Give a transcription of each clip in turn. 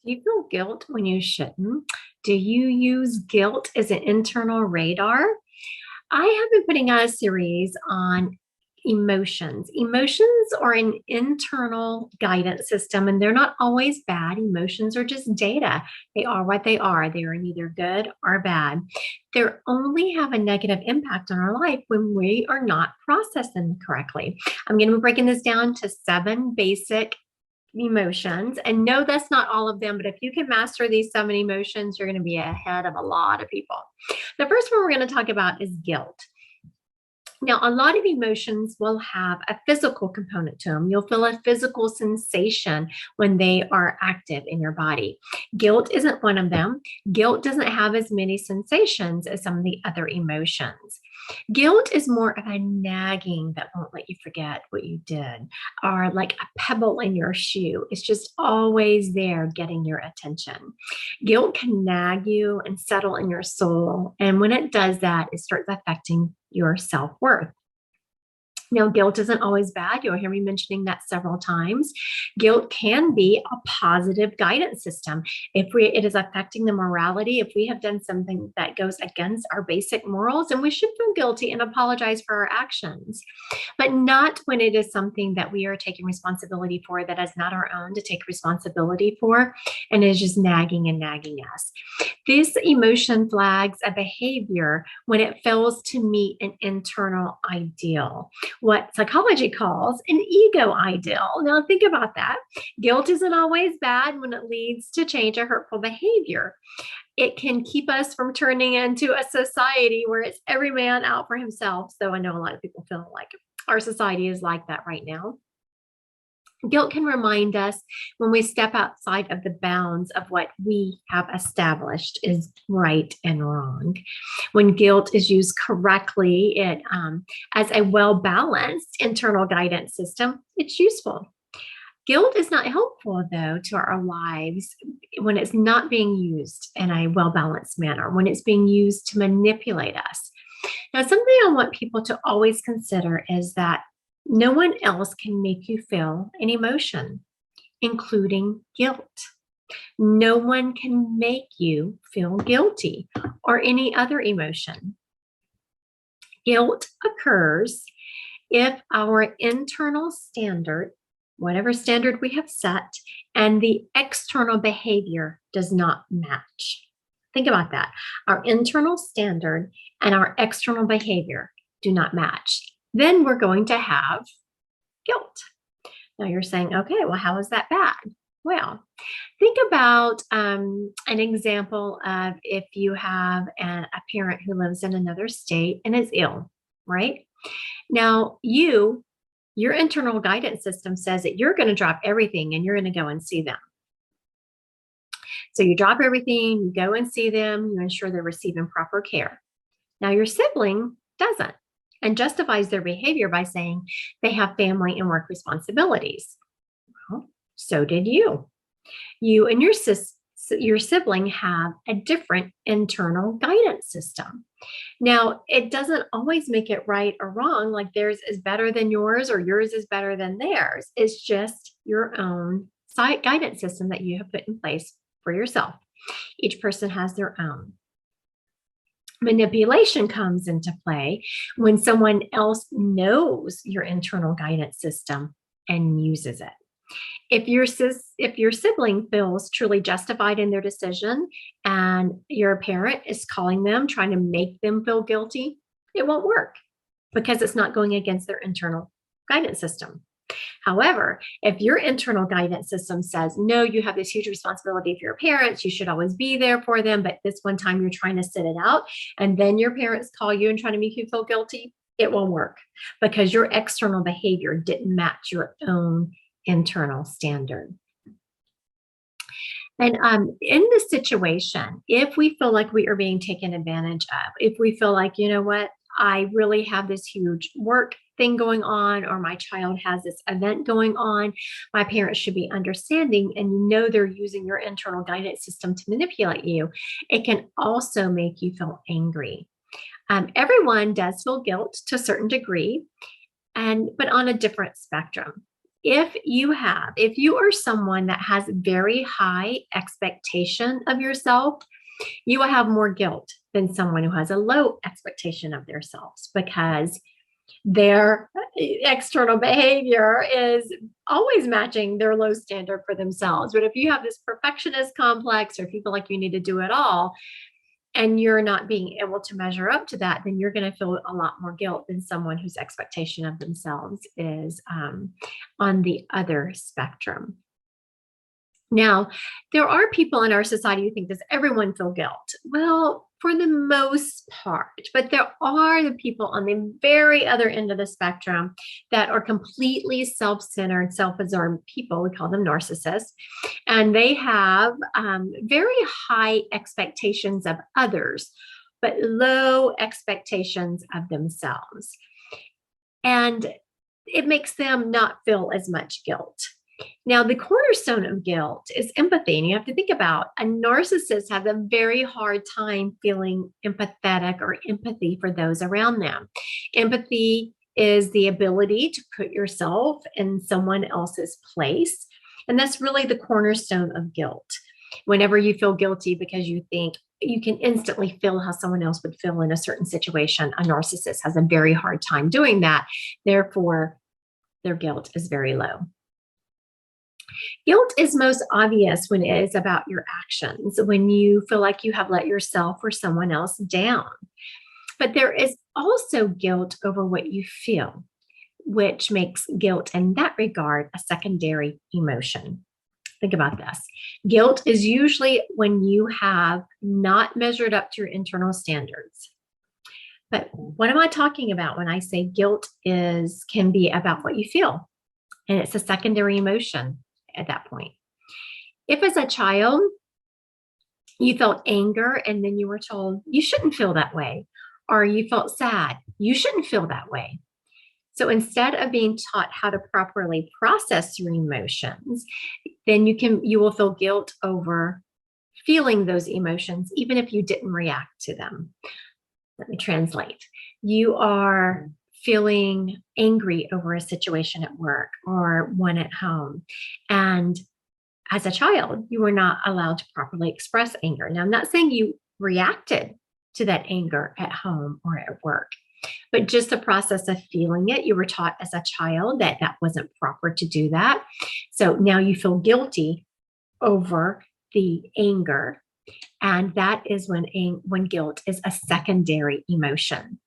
Do you feel guilt when you shouldn't? Do you use guilt as an internal radar? I have been putting out a series on emotions. Emotions are an internal guidance system, and they're not always bad. Emotions are just data. They are what they are. They are neither good or bad. They only have a negative impact on our life when we are not processing them correctly. I'm going to be breaking this down to 7 basic emotions. And no, that's not all of them, but if you can master these 7 emotions, you're going to be ahead of a lot of people. The first one we're going to talk about is guilt. Now, a lot of emotions will have a physical component to them. You'll feel a physical sensation when they are active in your body. Guilt isn't one of them. Guilt doesn't have as many sensations as some of the other emotions. Guilt is more of a nagging that won't let you forget what you did, or like a pebble in your shoe. It's just always there getting your attention. Guilt can nag you and settle in your soul. And when it does that, it starts affecting your self worth. Now, guilt isn't always bad. You'll hear me mentioning that several times. Guilt can be a positive guidance system. If it is affecting the morality, if we have done something that goes against our basic morals, then we should feel guilty and apologize for our actions. But not when it is something that we are taking responsibility for that is not our own to take responsibility for and is just nagging and nagging us. This emotion flags a behavior when it fails to meet an internal ideal, what psychology calls an ego ideal. Now, think about that. Guilt isn't always bad when it leads to change a hurtful behavior. It can keep us from turning into a society where it's every man out for himself. So I know a lot of people feel like our society is like that right now. Guilt can remind us when we step outside of the bounds of what we have established is right and wrong. When guilt is used correctly, as a well-balanced internal guidance system, it's useful. Guilt is not helpful, though, to our lives when it's not being used in a well-balanced manner, when it's being used to manipulate us. Now, something I want people to always consider is that no one else can make you feel an emotion, including guilt. No one can make you feel guilty or any other emotion. Guilt occurs if our internal standard, whatever standard we have set, and the external behavior does not match. Think about that. Our internal standard and our external behavior do not match. Then we're going to have guilt. Now you're saying, okay, well, how is that bad? Well, think about an example of if you have a parent who lives in another state and is ill, right? Now, your internal guidance system says that you're going to drop everything and you're going to go and see them. So you drop everything, you go and see them, you ensure they're receiving proper care. Now, your sibling doesn't and justifies their behavior by saying they have family and work responsibilities. Well, so did you. You and your sibling have a different internal guidance system. Now, it doesn't always make it right or wrong, like theirs is better than yours or yours is better than theirs. It's just your own guidance system that you have put in place for yourself. Each person has their own. Manipulation comes into play when someone else knows your internal guidance system and uses it. If your sibling feels truly justified in their decision and your parent is calling them, trying to make them feel guilty, it won't work because it's not going against their internal guidance system. However, if your internal guidance system says, no, you have this huge responsibility for your parents, you should always be there for them, but this one time you're trying to sit it out, and then your parents call you and try to make you feel guilty, it won't work because your external behavior didn't match your own internal standard. And in this situation, if we feel like we are being taken advantage of, if we feel like, you know what, I really have this huge work thing going on, or my child has this event going on, my parents should be understanding, and you know they're using your internal guidance system to manipulate you, it can also make you feel angry. Everyone does feel guilt to a certain degree, but on a different spectrum. if you are someone that has very high expectation of yourself, you will have more guilt than someone who has a low expectation of themselves, because their external behavior is always matching their low standard for themselves. But if you have this perfectionist complex, or if you feel like you need to do it all, and you're not being able to measure up to that, then you're going to feel a lot more guilt than someone whose expectation of themselves is on the other spectrum. Now, there are people in our society who think, does everyone feel guilt? Well, for the most part, but there are the people on the very other end of the spectrum that are completely self-centered, self-absorbed people. We call them narcissists, and they have very high expectations of others, but low expectations of themselves. And it makes them not feel as much guilt. Now, the cornerstone of guilt is empathy. And you have to think about, a narcissist has a very hard time feeling empathetic or empathy for those around them. Empathy is the ability to put yourself in someone else's place. And that's really the cornerstone of guilt. Whenever you feel guilty because you think you can instantly feel how someone else would feel in a certain situation, a narcissist has a very hard time doing that. Therefore, their guilt is very low. Guilt is most obvious when it is about your actions, when you feel like you have let yourself or someone else down. But there is also guilt over what you feel, which makes guilt in that regard a secondary emotion. Think about this. Guilt is usually when you have not measured up to your internal standards. But what am I talking about when I say guilt can be about what you feel? And it's a secondary emotion at that point. If as a child you felt anger and then you were told you shouldn't feel that way, or you felt sad, you shouldn't feel that way. So instead of being taught how to properly process your emotions, then you will feel guilt over feeling those emotions, even if you didn't react to them. Let me translate. You are feeling angry over a situation at work or one at home. And as a child, you were not allowed to properly express anger. Now, I'm not saying you reacted to that anger at home or at work, but just the process of feeling it, you were taught as a child that that wasn't proper to do that. So now you feel guilty over the anger. And that is when guilt is a secondary emotion.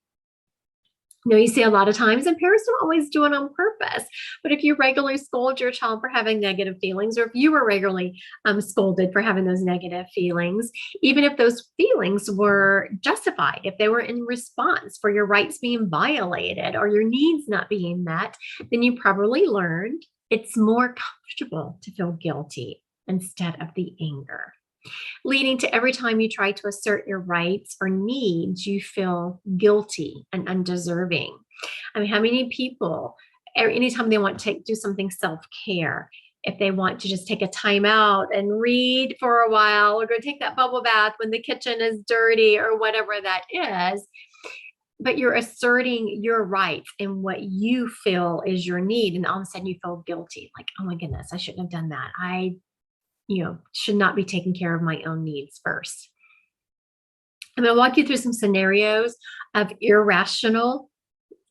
Now, you see a lot of times, and parents don't always do it on purpose, but if you regularly scold your child for having negative feelings, or if you were regularly scolded for having those negative feelings, even if those feelings were justified, if they were in response for your rights being violated or your needs not being met, then you probably learned it's more comfortable to feel guilty instead of the anger, leading to every time you try to assert your rights or needs, you feel guilty and undeserving. I mean, how many people, anytime they want to do something self-care, if they want to just take a time out and read for a while, or go take that bubble bath when the kitchen is dirty or whatever that is, but you're asserting your rights and what you feel is your need, and all of a sudden you feel guilty, like, oh my goodness, I shouldn't have done that. I should not be taking care of my own needs first. I'm going to walk you through some scenarios of irrational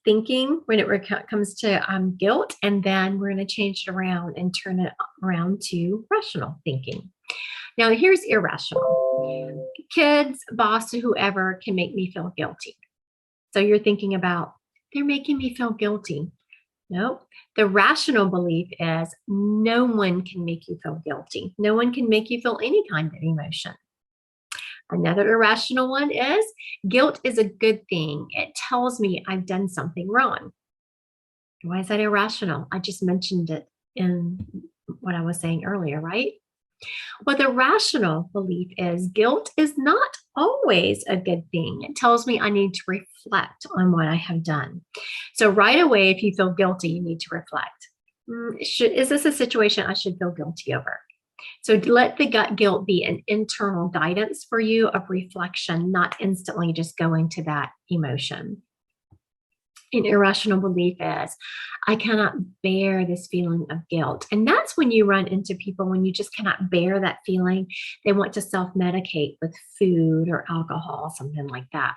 thinking when it comes to guilt, and then we're going to change it around and turn it around to rational thinking. Now, here's irrational. Kids, boss, whoever can make me feel guilty. So you're thinking about, they're making me feel guilty. Nope. The rational belief is no one can make you feel guilty. No one can make you feel any kind of emotion. Another irrational one is guilt is a good thing. It tells me I've done something wrong. Why is that irrational? I just mentioned it in what I was saying earlier, right? Well, the rational belief is guilt is not always a good thing. It tells me I need to reflect on what I have done. So right away, if you feel guilty, you need to reflect. Is this a situation I should feel guilty over? So let the gut guilt be an internal guidance for you of reflection, not instantly just going to that emotion. An irrational belief is, I cannot bear this feeling of guilt. And that's when you run into people when you just cannot bear that feeling. They want to self medicate with food or alcohol, something like that.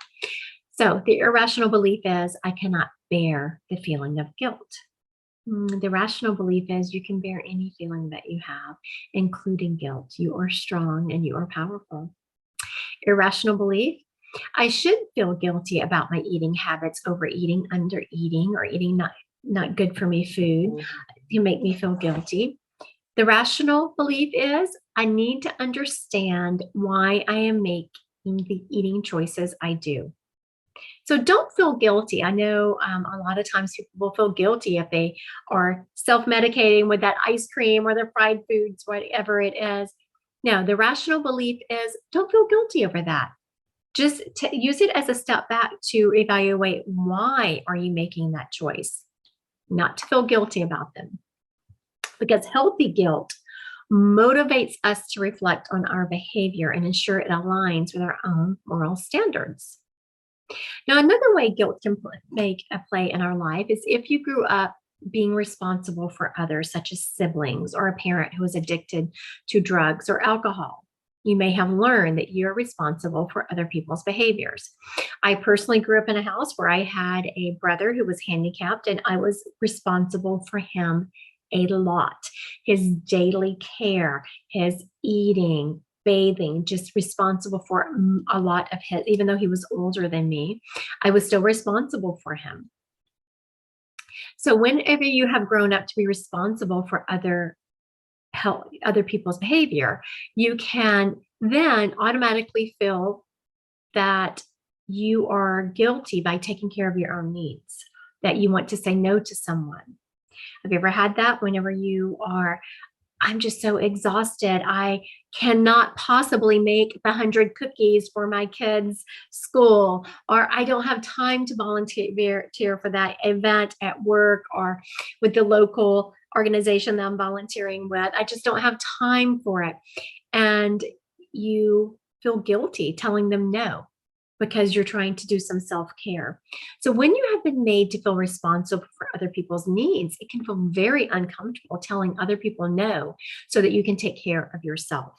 So the irrational belief is, I cannot bear the feeling of guilt. The rational belief is you can bear any feeling that you have, including guilt. You are strong and you are powerful. Irrational belief, I should feel guilty about my eating habits, overeating, undereating, or eating not good for me food to make me feel guilty. The rational belief is I need to understand why I am making the eating choices I do. So don't feel guilty. I know a lot of times people will feel guilty if they are self medicating with that ice cream or their fried foods, whatever it is. No, the rational belief is don't feel guilty over that. Just use it as a step back to evaluate why are you making that choice, not to feel guilty about them. Because healthy guilt motivates us to reflect on our behavior and ensure it aligns with our own moral standards. Now, another way guilt can make a play in our life is if you grew up being responsible for others, such as siblings or a parent who is addicted to drugs or alcohol. You may have learned that you're responsible for other people's behaviors. I personally grew up in a house where I had a brother who was handicapped, and I was responsible for him a lot. His daily care, his eating, bathing, just responsible for a lot of his, even though he was older than me, I was still responsible for him. So whenever you have grown up to be responsible for other people's behavior, you can then automatically feel that you are guilty by taking care of your own needs, that you want to say no to someone. Have you ever had that whenever you are, I'm just so exhausted. I cannot possibly make the 100 cookies for my kids' school, or I don't have time to volunteer for that event at work or with the local organization that I'm volunteering with. I just don't have time for it. And you feel guilty telling them no because you're trying to do some self-care. So when you have been made to feel responsible for other people's needs, it can feel very uncomfortable telling other people no so that you can take care of yourself.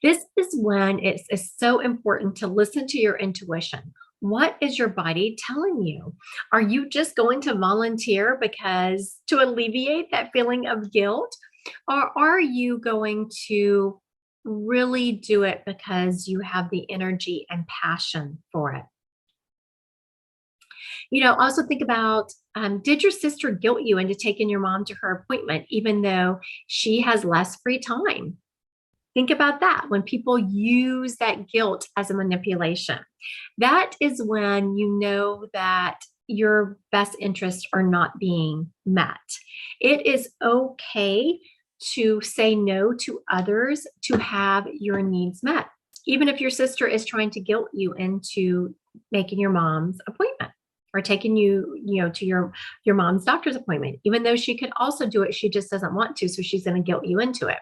This is when it's so important to listen to your intuition. What is your body telling you? Are you just going to volunteer because to alleviate that feeling of guilt? Or are you going to really do it because you have the energy and passion for it? Also think about, did your sister guilt you into taking your mom to her appointment, even though she has less free time? Think about that. When people use that guilt as a manipulation, that is when you know that your best interests are not being met. It is okay to say no to others to have your needs met, even if your sister is trying to guilt you into making your mom's appointment or taking you to your mom's doctor's appointment, even though she could also do it. She just doesn't want to, so she's going to guilt you into it.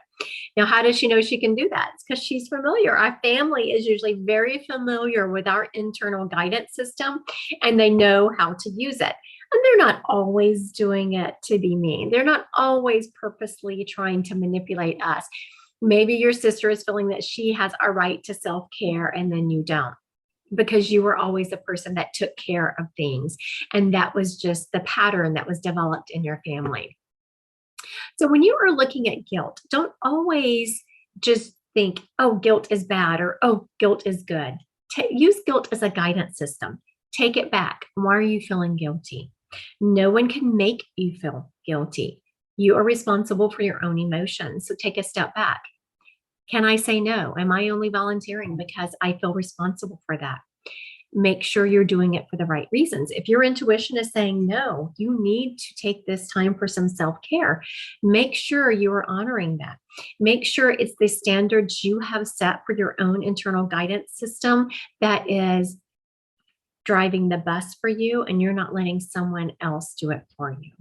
Now, how does she know she can do that? It's because she's familiar. Our family is usually very familiar with our internal guidance system, and they know how to use it. And they're not always doing it to be mean. They're not always purposely trying to manipulate us. Maybe your sister is feeling that she has a right to self-care and then you don't, because you were always the person that took care of things. And that was just the pattern that was developed in your family. So when you are looking at guilt, don't always just think, oh, guilt is bad or, oh, guilt is good. Use guilt as a guidance system. Take it back. Why are you feeling guilty? No one can make you feel guilty. You are responsible for your own emotions. So take a step back. Can I say no? Am I only volunteering because I feel responsible for that? Make sure you're doing it for the right reasons. If your intuition is saying no, you need to take this time for some self-care. Make sure you are honoring that. Make sure it's the standards you have set for your own internal guidance system that is driving the bus for you, and you're not letting someone else do it for you.